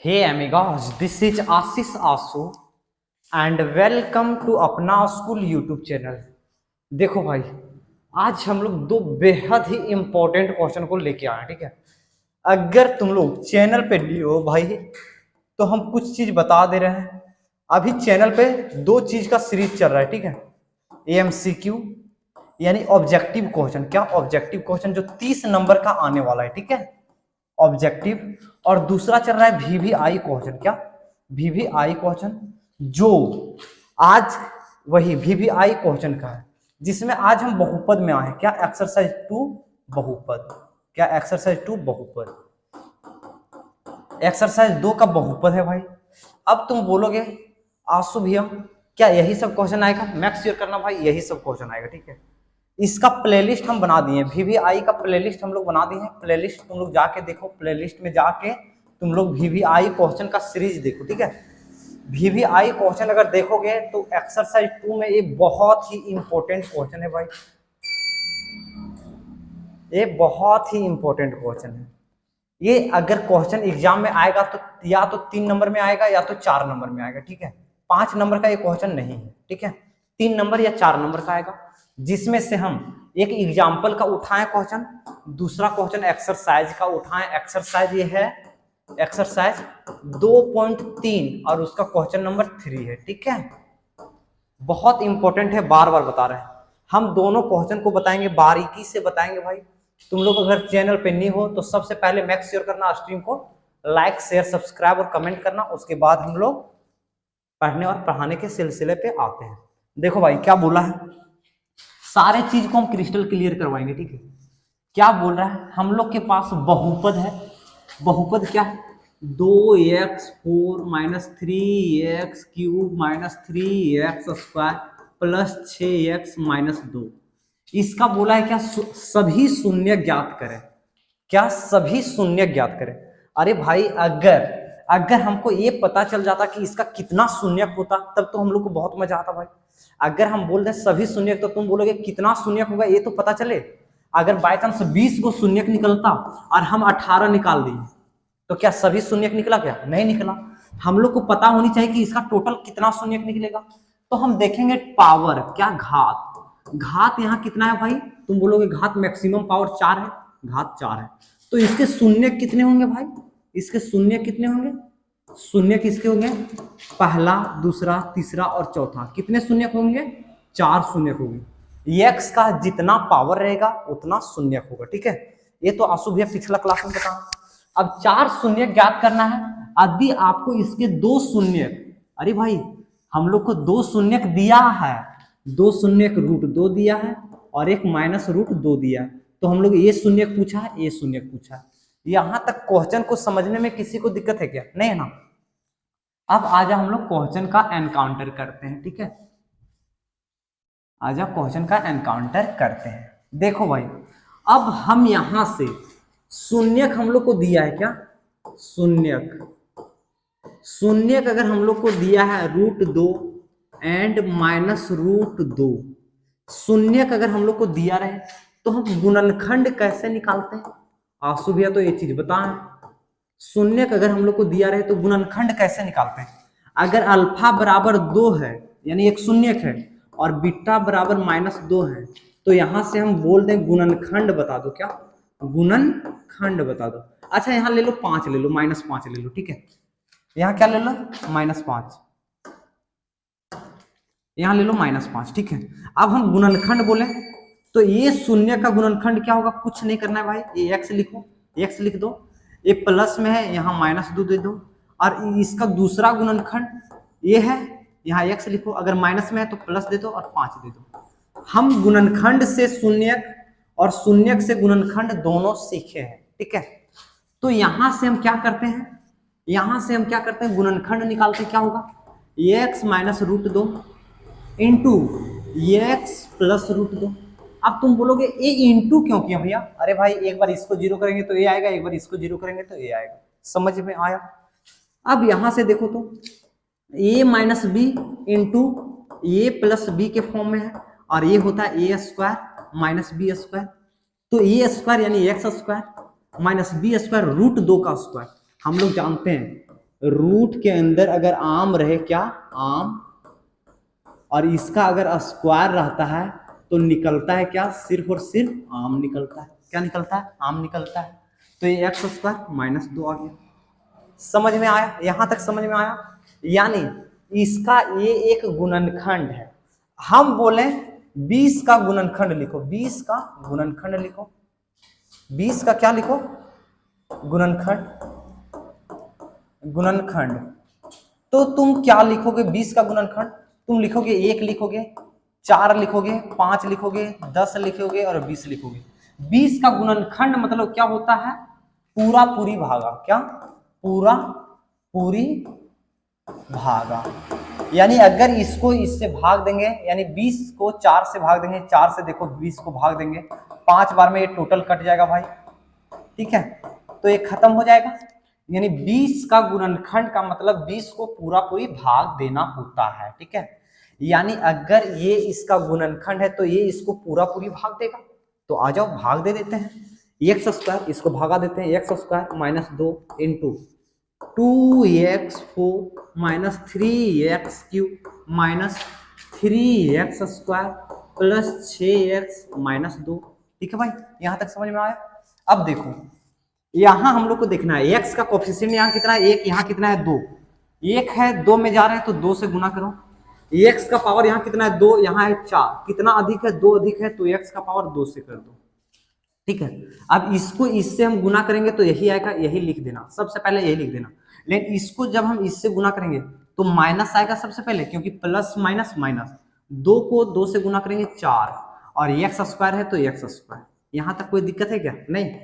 Hey amigos, this is Ashish Asu and welcome to अपना school YouTube channel. देखो भाई, आज हम लोग दो बेहद ही इम्पोर्टेंट क्वेश्चन को लेके आए हैं, ठीक है। अगर तुम लोग चैनल पे न्यू हो भाई तो हम कुछ चीज बता दे रहे हैं। अभी चैनल पे दो चीज का सीरीज चल रहा है, ठीक है। एमसीक्यू यानी ऑब्जेक्टिव क्वेश्चन। क्या ऑब्जेक्टिव क्वेश्चन जो 30 नंबर का आने वाला है, ठीक है, ऑब्जेक्टिव। और दूसरा चल रहा है वीवीआई क्वेश्चन। क्या वीवीआई क्वेश्चन, जो आज वही वीवीआई क्वेश्चन का है, जिसमें आज हम बहुपद में आए हैं। क्या एक्सरसाइज 2 बहुपद। क्या एक्सरसाइज 2 बहुपद, एक्सरसाइज 2 का बहुपद है भाई। अब तुम बोलोगे आंसू भैया क्या यही सब क्वेश्चन आएगा? मैक्स श्योर करना भाई, यही सब क्वेश्चन आएगा, ठीक है। इसका प्लेलिस्ट हम बना दिए, वीवीआई का प्लेलिस्ट हम लोग बना दिए हैं। प्लेलिस्ट तुम लोग जाके देखो, प्लेलिस्ट में जाके तुम लोग वीवीआई क्वेश्चन का सीरीज देखो, ठीक है। वीवीआई क्वेश्चन अगर देखोगे तो एक्सरसाइज 2 में ये बहुत ही इंपॉर्टेंट क्वेश्चन है भाई। ये बहुत ही इंपॉर्टेंट क्वेश्चन है। ये अगर क्वेश्चन एग्जाम में आएगा तो या तो 3 नंबर में आएगा या तो 4 नंबर में आएगा, ठीक है। 5 नंबर का ये क्वेश्चन नहीं है, ठीक है। 3 नंबर या 4 नंबर का आएगा, जिसमें से हम एक एग्जाम्पल का उठाएं क्वेश्चन, दूसरा क्वेश्चन एक्सरसाइज का उठाएं। एक्सरसाइज ये है एक्सरसाइज 2.3 और उसका क्वेश्चन नंबर 3 है, ठीक है। बहुत इंपॉर्टेंट है, बार बार बता रहे हैं। हम दोनों क्वेश्चन को बताएंगे, बारीकी से बताएंगे भाई। तुम लोग अगर चैनल पे नहीं हो तो सबसे पहले मेक श्योर करना स्ट्रीम को लाइक शेयर सब्सक्राइब और कमेंट करना। उसके बाद हम लोग पढ़ने और पढ़ाने के सिलसिले पे आते हैं। देखो भाई क्या बोला है, सारे चीज को हम क्रिस्टल क्लियर करवाएंगे, ठीक है। क्या बोल रहा है, हम लोग के पास बहुपद है। बहुपद क्या है? 2x4 minus 3x³ minus 3x² plus 6x minus 2। इसका बोला है क्या, सभी शून्य ज्ञात करें। क्या सभी शून्य ज्ञात करें? अरे भाई अगर अगर हमको ये पता चल जाता कि इसका कितना शून्य होता तब तो हम लोग को बहुत मजा आता भाई। अगर हम बोल दें सभी शून्य तो तुम बोलोगे कितना शून्य होगा ये तो पता चले। अगर बाय चांस 20 को शून्य निकलता और हम 18 निकाल दिए तो क्या सभी शून्य निकला? क्या नहीं निकला। हम लोग को पता होनी चाहिए कि इसका टोटल कितना शून्य निकलेगा। तो हम देखेंगे पावर, क्या घात यहाँ कितना है भाई? तुम बोलोगे घात मैक्सिमम पावर 4 है, घात 4 है। तो इसके शून्य कितने होंगे भाई? इसके शून्य कितने होंगे? शून्य किसके होंगे? पहला, दूसरा, तीसरा और चौथा। कितने शून्य होंगे? 4 शून्य होंगे। एक्स का जितना पावर रहेगा उतना शून्य होगा, ठीक है। ये तो आंसू भैया पिछला क्लास में बताया। अब 4 शून्य ज्ञात करना है। यदि आपको इसके 2 शून्य, अरे भाई हम लोग को 2 शून्य दिया है, 2 शून्य रूट 2 दिया है और एक माइनस रूट 2 दिया है। तो हम लोग ये शून्य पूछा है, ये शून्य पूछा है। यहां तक क्वेश्चन को समझने में किसी को दिक्कत है क्या? नहीं है ना। अब आजा हम लोग क्वेश्चन का एनकाउंटर करते हैं, ठीक है। आजा क्वेश्चन का एनकाउंटर करते हैं। देखो भाई, अब हम यहां से शून्यक हम लोग को दिया है, क्या शून्यक अगर हम लोग को दिया है √2 एंड माइनस √2, शून्यक अगर हम लोग को दिया रहे तो हम गुणनखंड कैसे निकालते हैं? आंसू भैया तो ये चीज बताएं। शून्यक अगर हम लोग को दिया रहे तो गुणनखंड कैसे निकालते हैं? अगर अल्फा बराबर 2 है यानी एक शून्यक है और बीटा बराबर -2 है तो यहां से हम बोल दें गुणनखंड बता दो। क्या गुणनखंड बता दो? अच्छा यहां ले लो 5 ले लो, -5 ले लो, ठीक है। यहाँ क्या ले लो? -5। यहाँ ले लो -5, ठीक है। अब हम गुणनखंड बोले तो ये शून्य का गुणनखंड क्या होगा? कुछ नहीं करना है भाई, ये x लिखो, x लिख दो। ये प्लस में है, यहाँ -2 दे दो। और इसका दूसरा गुणनखंड ये है, यहाँ x लिखो। अगर माइनस में है तो प्लस दे दो और 5 दे दो। हम गुणनखंड से शून्यक और शून्यक से गुणनखंड दोनों सीखे हैं, ठीक है। तो यहां से हम क्या करते हैं, गुणनखंड निकालते क्या होगा? x minus √2 into x plus √2। अब तुम बोलोगे ए इंटू क्यों किया भैया? अरे भाई एक बार इसको जीरो करेंगे तो ये आएगा, एक बार इसको जीरो करेंगे तो ये आएगा। समझ में आया? अब यहां से देखो तो a minus B into A plus B के फॉर्म में है और ये होता है a² माइनस b²। तो a² यानी x² माइनस b² √2 का स्क्वायर। हम लोग जानते हैं रूट के अंदर अगर आम रहे, क्या आम, और इसका अगर स्क्वायर रहता है तो निकलता है क्या, सिर्फ और सिर्फ आम निकलता है। क्या निकलता है, आम निकलता है। तो ये एक्स स्क्वायर माइनस 2 आ गया। समझ में आया, यहां तक समझ में आया। यानी इसका ये एक गुणनखंड है। हम बोले 20 का गुणनखंड लिखो, 20 का गुणनखंड लिखो, 20 का क्या लिखो, गुणनखंड, गुणनखंड। तो तुम क्या लिखोगे 20 का गुणनखंड, तुम लिखोगे 1 लिखोगे, 4 लिखोगे, 5 लिखोगे, 10 लिखोगे और 20 लिखोगे। 20 का गुणनखंड मतलब क्या होता है, पूरा पूरी भागा, क्या पूरा पूरी भागा। यानी अगर इसको इससे भाग देंगे, यानी 20 को 4 से भाग देंगे, 4 से देखो 20 को भाग देंगे, 5 बार में ये टोटल कट जाएगा भाई, ठीक है, तो ये खत्म हो जाएगा। यानी 20 का गुणनखंड का मतलब 20 को पूरा पूरी भाग देना होता है, ठीक है। यानी अगर ये इसका गुणनखंड है तो ये इसको पूरा पूरी भाग देगा। तो आ जाओ भाग दे देते हैं, एक्स स्क्वायर इसको भागा देते हैं, x square minus 2 into 2x4 minus 3x³ minus 3x square plus 6x minus 2। ठीक है भाई, यहां तक समझ में आया। अब देखो यहां हम लोग को देखना है x का कोफिशिएंट यहाँ कितना है, 1, यहाँ कितना है 2, 1 है 2 में जा रहे हैं तो 2 से गुना करो। x का पावर यहाँ कितना है 2, यहाँ है 4, कितना अधिक है 2 अधिक है तो x का पावर 2 से कर दो, ठीक है। अब इसको इससे हम गुना करेंगे तो यही आएगा, यही लिख देना, सबसे पहले यही लिख देना। लेकिन इसको जब हम इससे गुना करेंगे तो माइनस आएगा सबसे पहले, क्योंकि प्लस माइनस माइनस, 2 को 2 से गुना करेंगे 4, और एक्स स्क्वायर है तो एक्स स्क्वायर। यहां तक कोई दिक्कत है क्या, नहीं।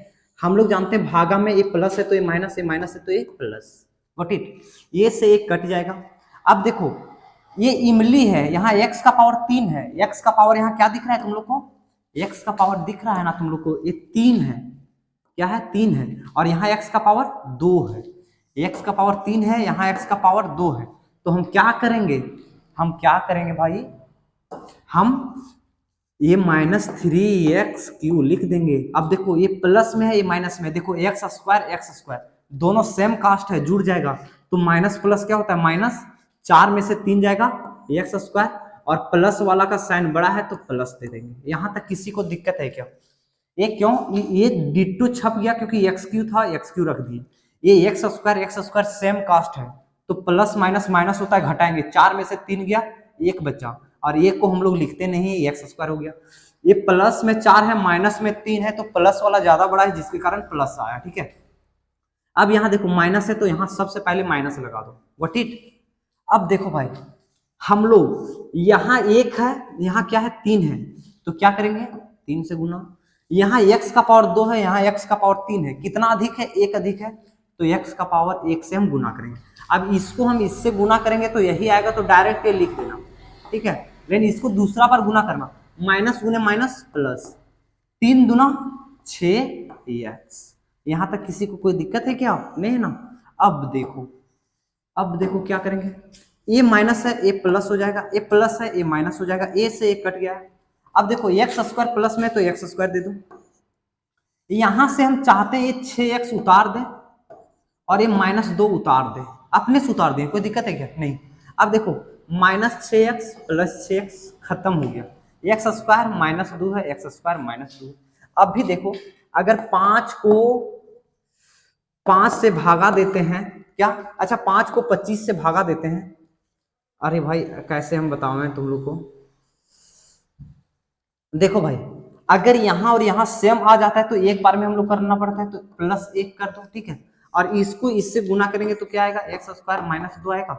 हम लोग जानते हैं भागा में ये प्लस है तो ये माइनस, ये माइनस है तो ये प्लस, गॉट इट। ये से एक कट जाएगा। अब देखो ये इमली है, यहाँ x का पावर 3 है, x का पावर यहाँ क्या दिख रहा है तुम लोग को, x का पावर दिख रहा है ना तुम लोग को, ये 3 है, क्या है 3 है, और यहाँ x का पावर 2 है, x का पावर 3 है, यहाँ x का पावर 2 है। तो हम क्या करेंगे, हम क्या करेंगे भाई, हम ये माइनस 3x³ लिख देंगे। अब देखो ये प्लस में है, ये माइनस में है, देखो एक्स स्क्वायर दोनों सेम कास्ट है, जुड़ जाएगा, तो माइनस प्लस क्या होता है माइनस, 4 में से 3 जाएगा एक्स स्क्वायर, और प्लस वाला का साइन बड़ा है तो प्लस दे देंगे। यहां तक किसी को दिक्कत है क्या, ये क्यों, ये डिट्टो छप गया क्योंकि x³ था, x³ रख दिए। ये एक्स स्क्वायर सेम कास्ट है, तो प्लस माइनस माइनस होता है, घटाएंगे, 4 में से 3 गया, 1 बचा, और ये को हम लोग लिखते नहीं, एक्स स्क्वायर हो गया। ये प्लस में 4 है, माइनस में 3 है, तो प्लस वाला ज्यादा बड़ा है जिसके कारण प्लस आया, ठीक है। अब यहाँ देखो माइनस है तो यहाँ सबसे पहले माइनस लगा दो, व्हाट इट। अब देखो भाई हम लोग यहाँ 1 है, यहाँ क्या है 3 है, तो क्या करेंगे 3 से गुना। यहाँ x का पावर 2 है, यहाँ x का पावर 3 है, कितना अधिक है 1 अधिक है, तो x का पावर 1 से हम गुना करेंगे। अब इसको हम इससे गुना करेंगे तो यही आएगा, तो डायरेक्ट ये लिख देना, ठीक है। लेकिन इसको दूसरा बार गुना करना, माइनस गुने माइनस प्लस, 3 दूना 6x। यहां तक किसी को कोई दिक्कत है क्या, नहीं है ना। अब देखो क्या करेंगे, ए माइनस है ए प्लस हो जाएगा, ए प्लस है ए माइनस हो जाएगा, ए से ए कट गया। अब देखो एक्स स्क्वायर प्लस में तो एक्स स्क्वायर दे दो, यहां से हम चाहते हैं ये 6x उतार दें और ये -2 उतार दें, अपने से उतार दें, कोई दिक्कत है क्या, नहीं। अब देखो -6x प्लस 6x खत्म हो गया, एक्स स्क्वायर -2 है, एक्स स्क्वायर -2। अब भी देखो अगर 5 को 5 से भागा देते हैं, क्या, अच्छा 5 को 25 से भागा देते हैं, अरे भाई कैसे हम बताओ तुम लोग को, देखो भाई अगर यहाँ और यहाँ सेम आ जाता है तो एक बार में हम लोग करना पड़ता है, तो +1 कर दो, ठीक है। और इसको इससे गुना करेंगे तो क्या आएगा, एक्स स्क्वायर -2 आएगा।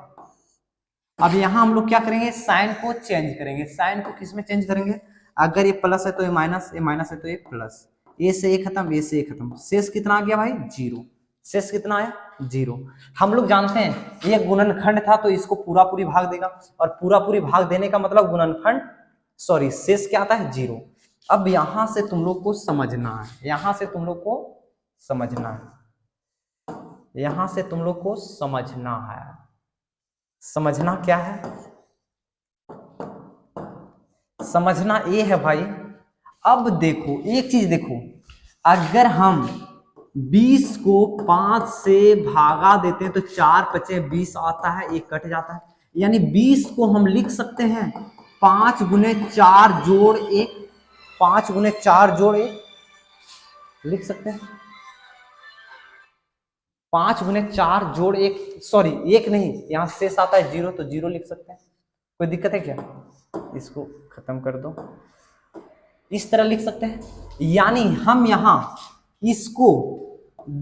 अब यहाँ हम लोग क्या करेंगे, साइन को चेंज करेंगे, साइन को किस में चेंज करेंगे, अगर ये प्लस है तो ये माइनस, ये माइनस है तो ये प्लस, ए से ए खत्म, ए से ए खत्म, शेष कितना आ गया भाई 0, शेष कितना आया 0। हम लोग जानते हैं ये गुणनखंड था तो इसको पूरा पूरी भाग देगा, और पूरा पूरी भाग देने का मतलब गुणनखंड, सॉरी शेष क्या आता है 0। अब यहां से तुम लोग को समझना है, यहां से तुम लोग को समझना है, यहां से तुम लोग को समझना है, समझना क्या है, समझना ये है भाई। अब देखो एक चीज देखो, अगर हम 20 को 5 से भागा देते हैं तो 4 बचे 20 आता है, एक कट जाता है, यानी 20 को हम लिख सकते हैं 5 गुने 4 जोड़ 1, 5 गुने 4 जोड़ 1 लिख सकते हैं, 5 गुने 4 जोड़ 1, सॉरी 1 नहीं, यहां शेष आता है 0 तो 0 लिख सकते हैं। कोई दिक्कत है क्या? इसको खत्म कर दो, इस तरह लिख सकते हैं। यानी हम यहां इसको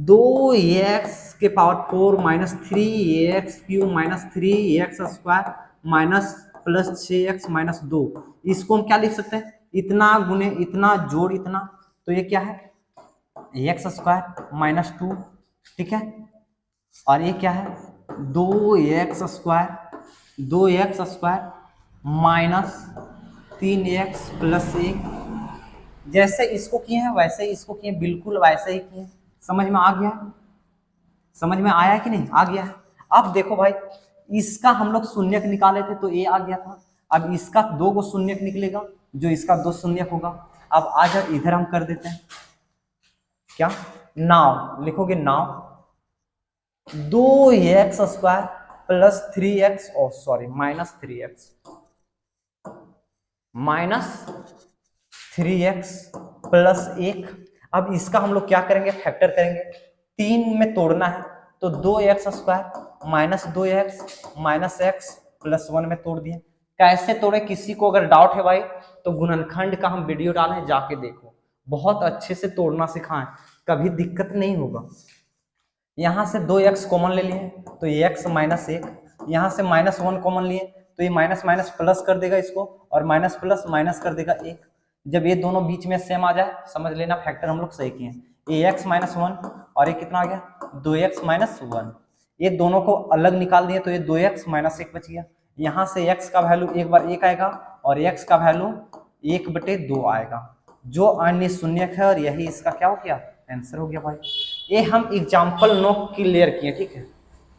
2x के power 4 minus 3x Q minus 3x square minus plus 6x minus 2, इसको हम क्या लिख सकते हैं? इतना गुने इतना जोड़ इतना, तो ये क्या है? एक्स स्क्वायर माइनस 2, ठीक है। और ये क्या है? 2x square minus 3x plus 1। जैसे इसको किए हैं वैसे ही इसको किए, बिल्कुल वैसे ही किए। समझ में आ गया? समझ में आया कि नहीं? आ गया है। अब देखो भाई, इसका हम लोग शून्यक निकाले थे तो ये आ गया था, अब इसका 2 को शून्यक निकलेगा, जो इसका 2 शून्यक होगा। अब आ जाओ इधर हम कर देते हैं, क्या नाउ लिखोगे? Now 2x square plus 3x, oh sorry minus 3x, minus 3x plus 1। अब इसका हम लोग क्या करेंगे? फैक्टर करेंगे, 3 में तोड़ना है तो 2x square minus 2x minus x plus 1 में तोड़ दिए। कैसे तोड़े? किसी को अगर डाउट है भाई तो गुणनखंड का हम वीडियो डालें, जाके देखो, बहुत अच्छे से तोड़ना सिखाएं, कभी दिक्कत नहीं होगा। यहां से 2x कॉमन ले लिए तो ये x माइनस 1, यहां से माइनस 1 कॉमन लिए तो ये माइनस माइनस प्लस कर देगा इसको, और माइनस प्लस माइनस कर देगा 1। जब ये दोनों बीच में सेम आ जाए समझ लेना फैक्टर हम लोग सही किए। ये x माइनस 1 और ये कितना आ गया? 2x minus 1। ये दोनों को अलग निकाल दिए तो ये 2x माइनस 1 बच गया। यहाँ से x का वैल्यू एक बार 1 आएगा और x का वैल्यू 1/2 आएगा, जो अन्य शून्यक है, और यही इसका क्या हो गया? आंसर हो गया भाई। ये हम एग्जाम्पल 9 क्लियर किए, ठीक है।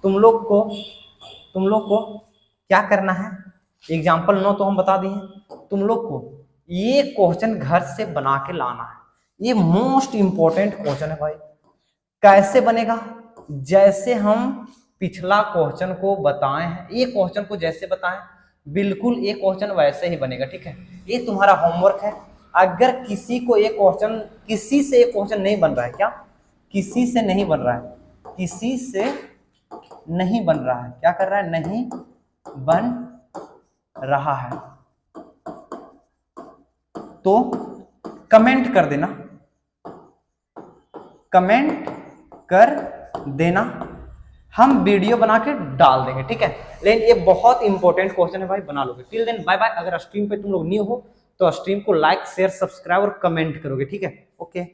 तुम लोग को क्या करना है? एग्जाम्पल 9 तो हम बता दिए, तुम लोग को ये क्वेश्चन घर से बना के लाना है। ये मोस्ट इंपॉर्टेंट क्वेश्चन है भाई। कैसे बनेगा? जैसे हम पिछला क्वेश्चन को बताए हैं, ये क्वेश्चन को जैसे बताएं बिल्कुल ये क्वेश्चन वैसे ही बनेगा, ठीक है। ये तुम्हारा होमवर्क है। अगर किसी को ये क्वेश्चन, किसी से ये क्वेश्चन नहीं बन रहा है, क्या किसी से नहीं बन रहा है? किसी से नहीं बन रहा है, क्या कर रहा है? नहीं बन रहा है तो कमेंट कर देना, कमेंट कर देना, हम वीडियो बना के डाल देंगे, ठीक है। लेकिन ये बहुत इंपॉर्टेंट क्वेश्चन है भाई, बना लोगे। Till then bye bye. अगर स्ट्रीम पे तुम लोग न्यू हो तो स्ट्रीम को लाइक शेयर सब्सक्राइब और कमेंट करोगे, ठीक है। ओके।